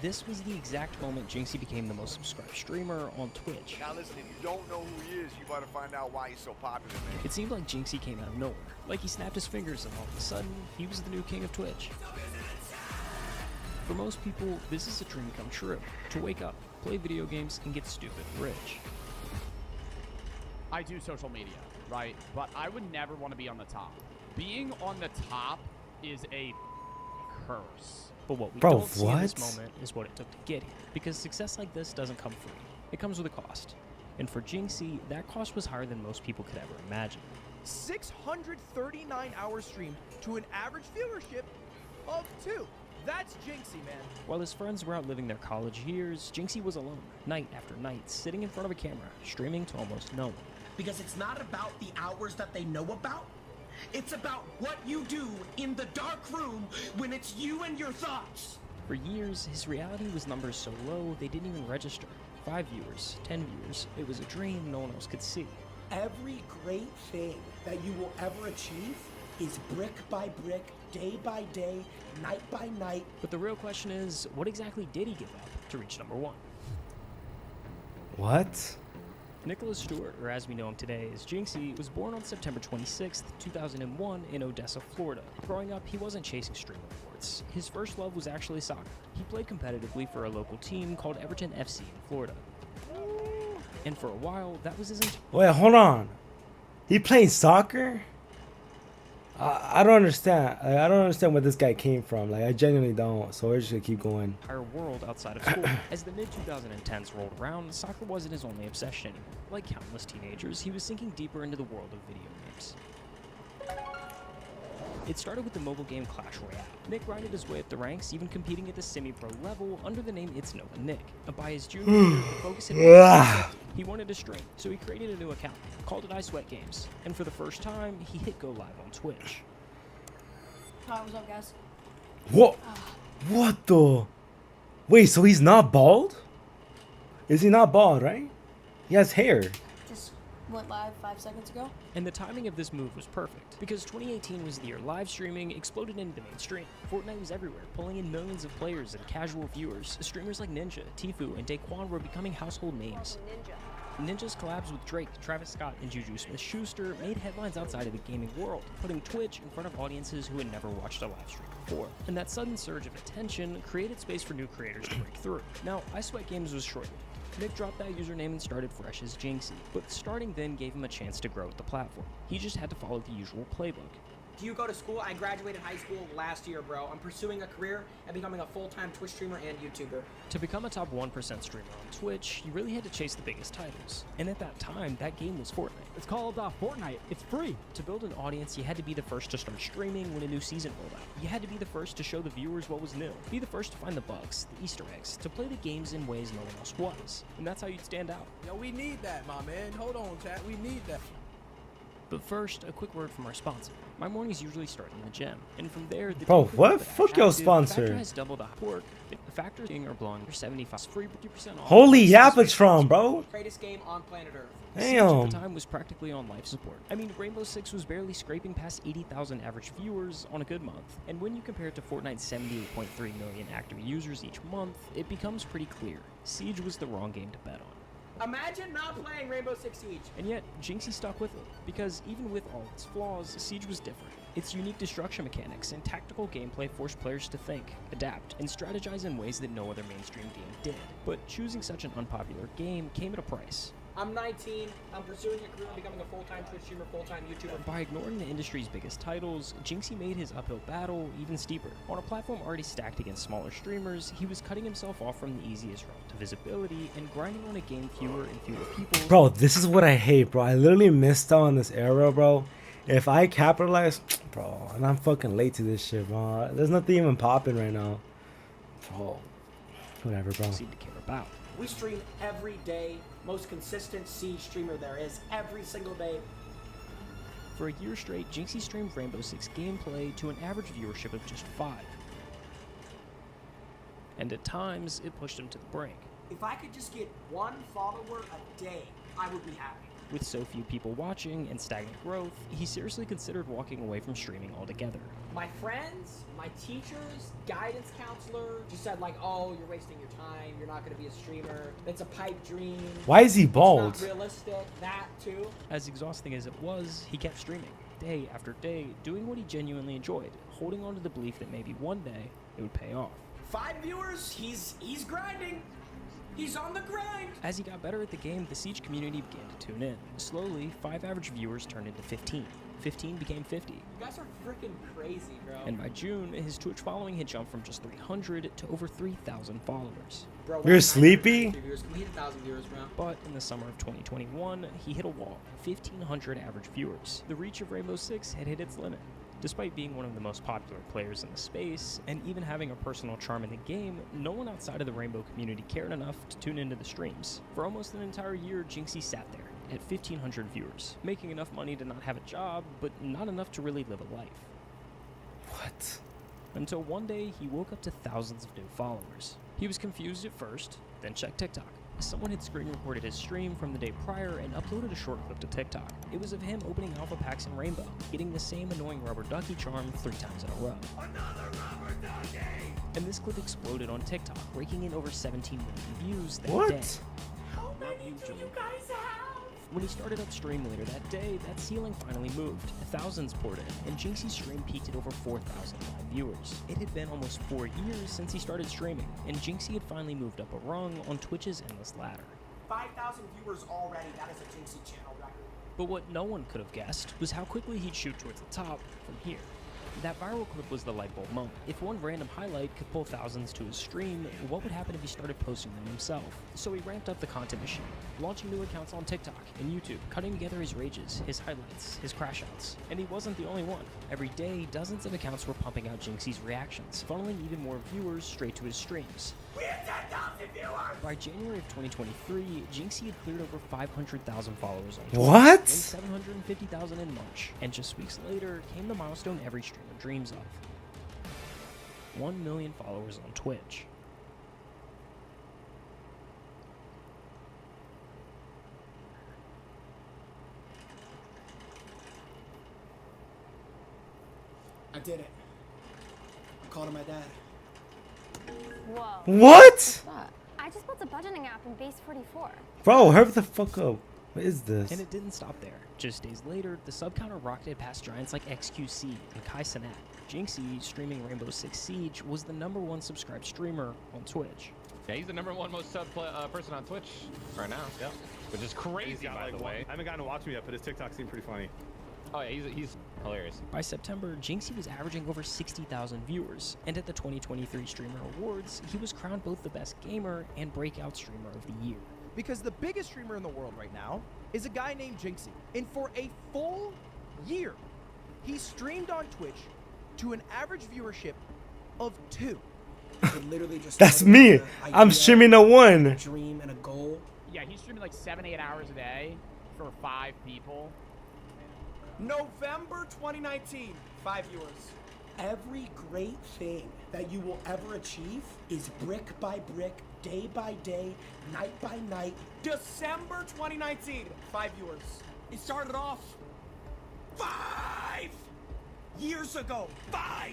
This was the exact moment Jynxzi became the most subscribed streamer on Twitch. Now listen, if you don't know who he is, you better find out why he's so popular, man. It seemed like Jynxzi came out of nowhere. Like he snapped his fingers and all of a sudden, he was the new king of Twitch. For most people, this is a dream come true. To wake up, play video games, and get stupid rich. I do social media, right? But I would never want to be on the top. Being on the top is a curse. But what we don't see in this moment is what it took to get here. Because success like this doesn't come free. It comes with a cost. And for Jynxzi, that cost was higher than most people could ever imagine. 639 hours streamed to an average viewership of 2. That's Jynxzi, man. While his friends were out living their college years, Jynxzi was alone, night after night, sitting in front of a camera, streaming to almost no one. Because it's not about the hours that they know about. It's about what you do in the dark room when it's you and your thoughts. For years, his reality was numbers so low they didn't even register. 5 viewers, 10 viewers, it was a dream no one else could see. Every great thing that you will ever achieve is brick by brick, day by day, night by night. But the real question is, what exactly did he give up to reach number 1? What? Nicholas Stewart, or as we know him today as Jynxzi, was born on September 26, 2001 in Odessa, Florida. Growing up, he wasn't chasing stream awards. His first love was actually soccer. He played competitively for a local team called Everton FC in Florida. And for a while, that was his... Wait, hold on. He played soccer? I don't understand. I don't understand where this guy came from. Like, I genuinely don't. So we're just gonna keep going. Entire world outside of school. As the mid-2010s rolled around, soccer wasn't his only obsession. Like countless teenagers, he was sinking deeper into the world of video games. It started with the mobile game Clash Royale. Nick grinded his way up the ranks, even competing at the semi-pro level under the name It's Nova Nick. By his junior year, the focus had been he wanted to stream, so he created a new account, called it iSweatGames, and for the first time, he hit go live on Twitch. Hi, what's up, guys? What? What the? Wait, so he's not bald? Is he not bald, right? He has hair. Just went live 5 seconds ago. And the timing of this move was perfect, because 2018 was the year live streaming exploded into the mainstream. Fortnite was everywhere, pulling in millions of players and casual viewers. Streamers like Ninja, Tfue, and Daquan were becoming household names. Ninja's collabs with Drake, Travis Scott, and Juju Smith-Schuster made headlines outside of the gaming world, putting Twitch in front of audiences who had never watched a live stream before. And that sudden surge of attention created space for new creators to break through. Now, iSweatGames was short-lived. Nick dropped that username and started fresh as Jynxzi, but starting then gave him a chance to grow with the platform. He just had to follow the usual playbook. Do you go to school? I graduated high school last year, bro. I'm pursuing a career and becoming a full-time Twitch streamer and YouTuber. To become a top 1% streamer on Twitch, you really had to chase the biggest titles. And at that time, that game was Fortnite. It's called Fortnite. It's free. To build an audience, you had to be the first to start streaming when a new season rolled out. You had to be the first to show the viewers what was new. Be the first to find the bugs, the Easter eggs, to play the games in ways no one else was. And that's how you'd stand out. Yo, we need that, my man. Hold on, chat. We need that. But first, a quick word from our sponsor. My mornings usually start in the gym, and from there, the bro, what? Fuck your sponsor. Factor has doubled the pork. The factors are blowing for 75 free 50% off. Holy Yapatron, bro. Greatest game on planet Earth. Damn. At the time was practically on life support. I mean, Rainbow Six was barely scraping past 80,000 average viewers on a good month. And when you compare it to Fortnite's 78.3 million active users each month, it becomes pretty clear. Siege was the wrong game to bet on. Imagine not playing Rainbow Six Siege. And yet, Jynxzi stuck with it, because even with all its flaws, Siege was different. Its unique destruction mechanics and tactical gameplay forced players to think, adapt, and strategize in ways that no other mainstream game did. But choosing such an unpopular game came at a price. I'm 19, I'm pursuing a career, becoming a full-time Twitch streamer, full-time YouTuber. By ignoring the industry's biggest titles, Jynxzi made his uphill battle even steeper. On a platform already stacked against smaller streamers, he was cutting himself off from the easiest route to visibility and grinding on a game fewer and fewer people. Bro, this is what I hate, bro. I literally missed out on this era, bro. If I capitalize, bro, and I'm fucking late to this shit, bro. There's nothing even popping right now. Bro, whatever, bro. To care about. We stream every day. Most consistent Siege streamer there is every single day. For a year straight, Jynxzi streamed Rainbow Six gameplay to an average viewership of just 5. And at times, it pushed him to the brink. If I could just get 1 follower a day, I would be happy. With so few people watching and stagnant growth, he seriously considered walking away from streaming altogether. My friends, my teachers, guidance counselor just said like, oh, you're wasting your time. You're not going to be a streamer. It's a pipe dream. Why is he It's bald? not realistic. That too. As exhausting as it was, he kept streaming, day after day, doing what he genuinely enjoyed, holding on to the belief that maybe one day it would pay off. 5 viewers, he's grinding. He's on the grind. As he got better at the game, the Siege community began to tune in. Slowly, 5 average viewers turned into 15. 15 became 50. You guys are freaking crazy, bro. And by June, his Twitch following had jumped from just 300 to over 3,000 followers. Bro, You're sleepy? We hit 1,000 viewers, bro. But in the summer of 2021, he hit a wall, 1,500 average viewers. The reach of Rainbow Six had hit its limit. Despite being one of the most popular players in the space, and even having a personal charm in the game, no one outside of the Rainbow community cared enough to tune into the streams. For almost an entire year, Jynxzi sat there, at 1,500 viewers, making enough money to not have a job, but not enough to really live a life. What? Until one day, he woke up to thousands of new followers. He was confused at first, then checked TikTok. Someone had screen recorded his stream from the day prior and uploaded a short clip to TikTok. It was of him opening alpha packs in Rainbow, getting the same annoying rubber ducky charm 3 times in a row. Another rubber ducky. And this clip exploded on TikTok, raking in over 17 million views that What? day. How many do you guys have? When he started up stream later that day, that ceiling finally moved. Thousands poured in, and Jynxzi's stream peaked at over 4,000 live viewers. It had been almost 4 years since he started streaming, and Jynxzi had finally moved up a rung on Twitch's endless ladder. 5,000 viewers already. That is a Jynxzi channel record. But what no one could have guessed was how quickly he'd shoot towards the top from here. That viral clip was the light bulb moment. If one random highlight could pull thousands to his stream, what would happen if he started posting them himself? So he ramped up the content machine, launching new accounts on TikTok and YouTube, cutting together his rages, his highlights, his crash outs. And he wasn't the only one. Every day, dozens of accounts were pumping out Jynxzi's reactions, funneling even more viewers straight to his streams. We have 10,000 viewers. By January of 2023, Jynxzi had cleared over 500,000 followers on Twitch. What? And 750,000 in March. And just weeks later came the milestone every streamer dreams of. 1 million followers on Twitch. I did it. I called my dad. Whoa. What? I just built a budgeting app in Base 44. Bro, hurry the fuck up. What is this? And it didn't stop there. Just days later, the sub counter rocketed past giants like XQC and Kai Cenat. Jynxzi, streaming Rainbow Six Siege, was the #1 subscribed streamer on Twitch. Yeah, he's the #1 most sub person on Twitch right now. Yep. Which is crazy, by the way. I haven't gotten to watch him yet, but his TikTok seemed pretty funny. Oh yeah, he's hilarious. By September, Jynxzi was averaging over 60,000 viewers, and at the 2023 Streamer Awards, he was crowned both the best gamer and breakout streamer of the year. Because the biggest streamer in the world right now is a guy named Jynxzi. And for a full year, he streamed on Twitch to an average viewership of 2. It literally just That's me. I'm streaming a 1. A dream and a goal. Yeah, he's streaming like 7-8 hours a day for 5 people. November 2019, 5 viewers. Every great thing that you will ever achieve is brick by brick, day by day, night by night. December 2019, 5 viewers. It started off 5 years ago. 5.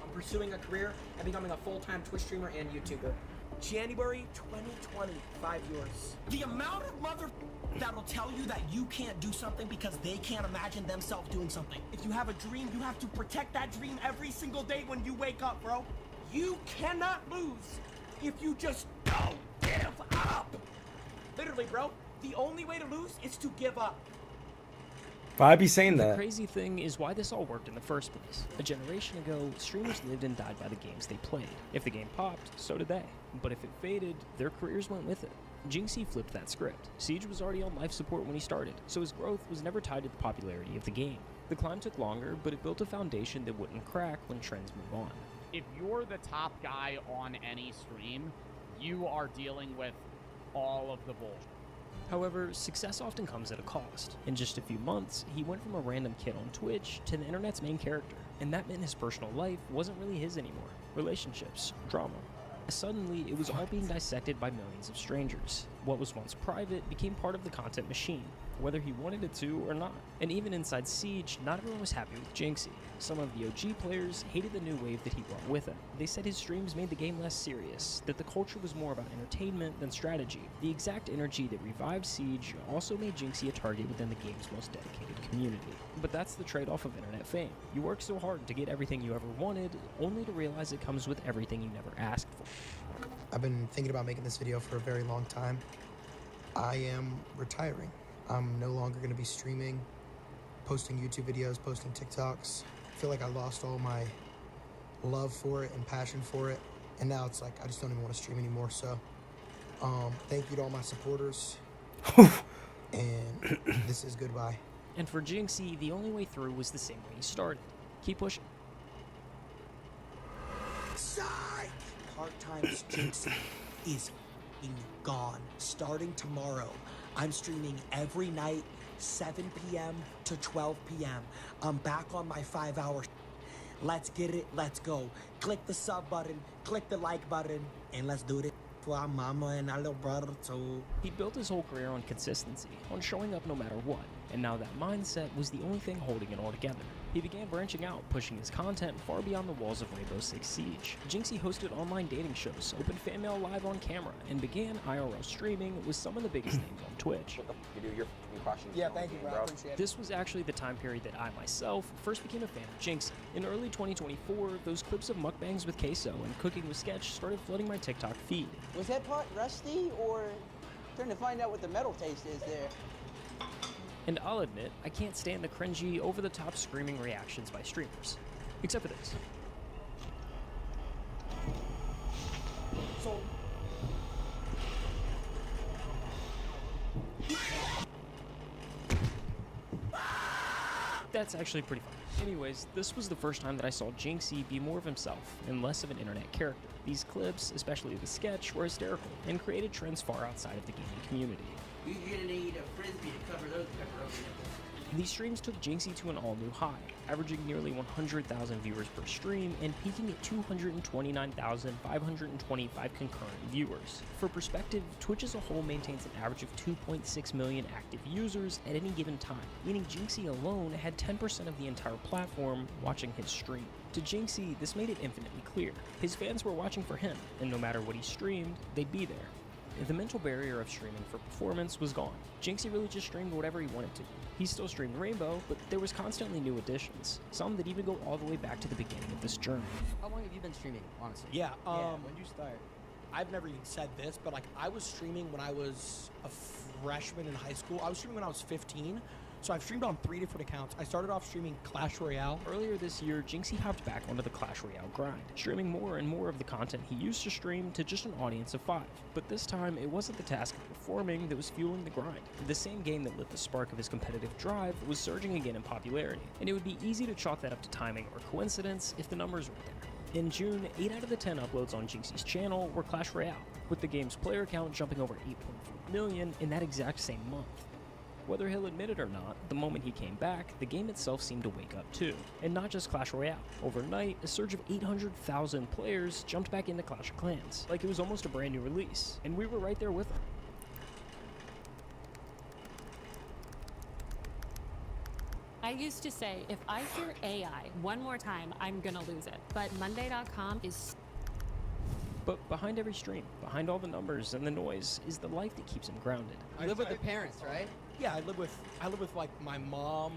I'm pursuing a career and becoming a full-time Twitch streamer and YouTuber. January 2020, 5 viewers. The amount of mother that'll tell you that you can't do something because they can't imagine themselves doing something. If you have a dream, you have to protect that dream every single day when you wake up, bro. You cannot lose if you just don't give up. Literally, bro, the only way to lose is to give up. Why be saying The that? crazy thing is why this all worked in the first place. A generation ago, streamers lived and died by the games they played. If the game popped, so did they. But if it faded, their careers went with it. Jynxzi flipped that script. Siege was already on life support when he started, so his growth was never tied to the popularity of the game. The climb took longer, but it built a foundation that wouldn't crack when trends move on. If you're the top guy on any stream, you are dealing with all of the bullshit. However, success often comes at a cost. In just a few months, he went from a random kid on Twitch to the internet's main character, and that meant his personal life wasn't really his anymore. Relationships, drama. Suddenly, it was all being dissected by millions of strangers. What was once private became part of the content machine. whether he wanted it to or not. And even inside Siege, not everyone was happy with Jynxzi. Some of the OG players hated the new wave that he brought with him. They said his streams made the game less serious, that the culture was more about entertainment than strategy. The exact energy that revived Siege also made Jynxzi a target within the game's most dedicated community. But that's the trade-off of internet fame. You work so hard to get everything you ever wanted, only to realize it comes with everything you never asked for. I've been thinking about making this video for a very long time. I am retiring. I'm no longer going to be streaming, posting YouTube videos, posting TikToks. I feel like I lost all my love for it and passion for it. And now it's like, I just don't even want to stream anymore. So, thank you to all my supporters. And this is goodbye. And for Jynxzi, the only way through was the same way he started. Keep pushing. Part-time's Jynxzi is f***ing gone. Starting tomorrow, I'm streaming every night, 7 p.m. to 12 p.m. I'm back on my 5-hour. Let's get it, let's go. Click the sub button, click the like button, and let's do it for our mama and our little brother too. He built his whole career on consistency, on showing up no matter what, and now that mindset was the only thing holding it all together. He began branching out, pushing his content far beyond the walls of Rainbow Six Siege. Jynxzi hosted online dating shows, opened fan mail live on camera, and began IRL streaming with some of the biggest names on Twitch. Yeah, thank you, bro. I appreciate it. This was actually the time period that I myself first became a fan of Jynxzi. In early 2024, those clips of mukbangs with queso and cooking with Sketch started flooding my TikTok feed. Was that pot rusty, or trying to find out what the metal taste is there? And I'll admit, I can't stand the cringy, over-the-top screaming reactions by streamers. Except for this. So, That's actually pretty fun. Anyways, this was the first time that I saw Jynxzi be more of himself and less of an internet character. These clips, especially the Sketch, were hysterical and created trends far outside of the gaming community. You're gonna need a frisbee to cover those pepperoni nipples. These streams took Jynxzi to an all-new high, averaging nearly 100,000 viewers per stream and peaking at 229,525 concurrent viewers. For perspective, Twitch as a whole maintains an average of 2.6 million active users at any given time, meaning Jynxzi alone had 10% of the entire platform watching his stream. To Jynxzi, this made it infinitely clear. His fans were watching for him, and no matter what he streamed, they'd be there. The mental barrier of streaming for performance was gone. Jynxzi really just streamed whatever he wanted to. He still streamed Rainbow, but there was constantly new additions, some that even go all the way back to the beginning of this journey. How long have you been streaming, honestly? Yeah, when did you start? I've never even said this, but like I was streaming when I was a freshman in high school. I was streaming when I was 15. So I've streamed on 3 different accounts. I started off streaming Clash Royale. Earlier this year, Jynxzi hopped back onto the Clash Royale grind, streaming more and more of the content he used to stream to just an audience of 5. But this time, it wasn't the task of performing that was fueling the grind. The same game that lit the spark of his competitive drive was surging again in popularity, and it would be easy to chalk that up to timing or coincidence if the numbers were there. In June, 8 out of the 10 uploads on Jynxzi's channel were Clash Royale, with the game's player count jumping over 8.4 million in that exact same month. Whether he'll admit it or not, the moment he came back, the game itself seemed to wake up too. And not just Clash Royale. Overnight, a surge of 800,000 players jumped back into Clash of Clans, like it was almost a brand new release, and we were right there with them. I used to say, if I hear AI one more time, I'm gonna lose it. But Monday.com is... But behind every stream, behind all the numbers and the noise, is the life that keeps him grounded. You live with your parents, right? Yeah, I live with like my mom,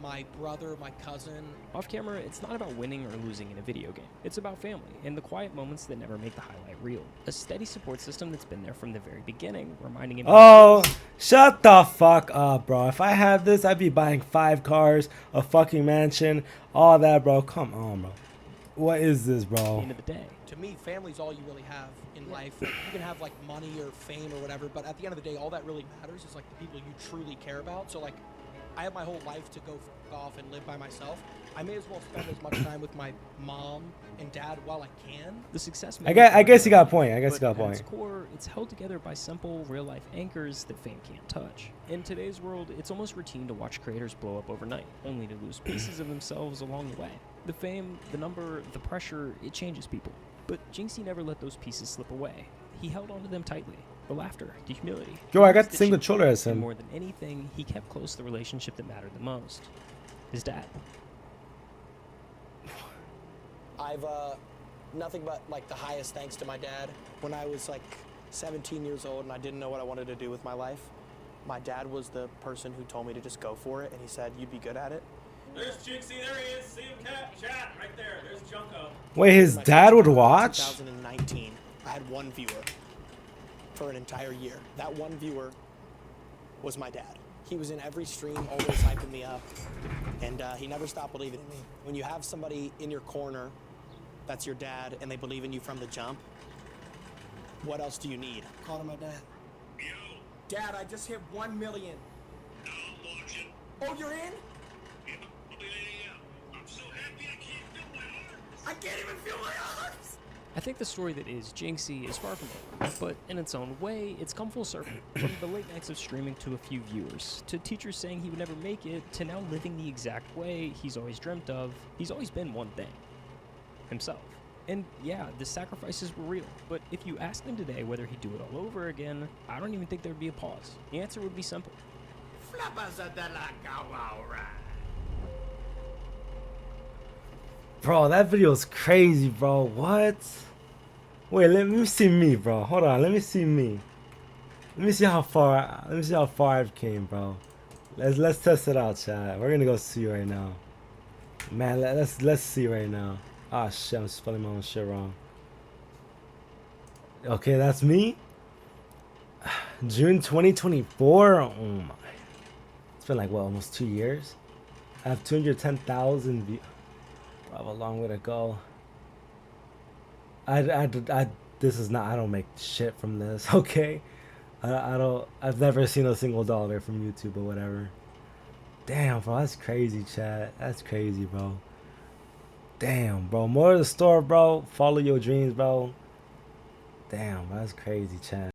my brother, my cousin. Off camera, it's not about winning or losing in a video game. It's about family and the quiet moments that never make the highlight reel. A steady support system that's been there from the very beginning, reminding him... Oh, shut the fuck up, bro. If I had this, I'd be buying 5 cars, a fucking mansion, all that, bro. Come on, bro. What is this, bro? At the end of the day. To me, family's all you really have in life. Like, you can have like money or fame or whatever, but at the end of the day, all that really matters is like the people you truly care about. So like, I have my whole life to go off and live by myself. I may as well spend as much time with my mom and dad while I can. The success... I guess you got a point. I guess you got a point. At its core, it's held together by simple, real-life anchors that fame can't touch. In today's world, it's almost routine to watch creators blow up overnight, only to lose pieces of themselves along the way. The fame, the number, the pressure, it changes people. But Jynxzi never let those pieces slip away. He held onto them tightly. The laughter, the humility. Yo, I got the the same controller as And him. more than anything, he kept close to the relationship that mattered the most. His dad. I've nothing but like the highest thanks to my dad. When I was like 17 years old and I didn't know what I wanted to do with my life, my dad was the person who told me to just go for it, and he said, you'd be good at it. There's Jynxzi, there he is. See him, chat, right there. There's Junko. Wait, his dad would watch? 2019, I had one viewer for an entire year. That one viewer was my dad. He was in every stream, always hyping me up, and he never stopped believing in me. When you have somebody in your corner that's your dad and they believe in you from the jump, what else do you need? Call to my dad. Dad, I just hit 1 million. Oh, you're in? I can't even feel my arms! I think the story that is Jynxzi is far from over, but in its own way, it's come full circle. From the late nights of streaming to a few viewers, to teachers saying he would never make it, to now living the exact way he's always dreamt of. He's always been one thing. Himself. And yeah, the sacrifices were real, but if you asked him today whether he'd do it all over again, I don't even think there'd be a pause. The answer would be simple. Bro, that video is crazy, bro. What? Wait, let me see me, bro. Hold on, let me see me. Let me see how far. Let me see how far I've came, bro. Let's test it out, chat. We're gonna go see right now. Man, let's see right now. Ah, shit, I'm spelling my own shit wrong. Okay, that's me. June 2024. Oh my. It's been like what, almost 2 years. I have 210,000 views. I have a long way to go. This is not, I don't make shit from this, okay? I've never seen a single dollar from YouTube or whatever. Damn, bro, that's crazy, chat. That's crazy, bro. Damn, bro. More of the store, bro. Follow your dreams, bro. Damn, that's crazy, chat.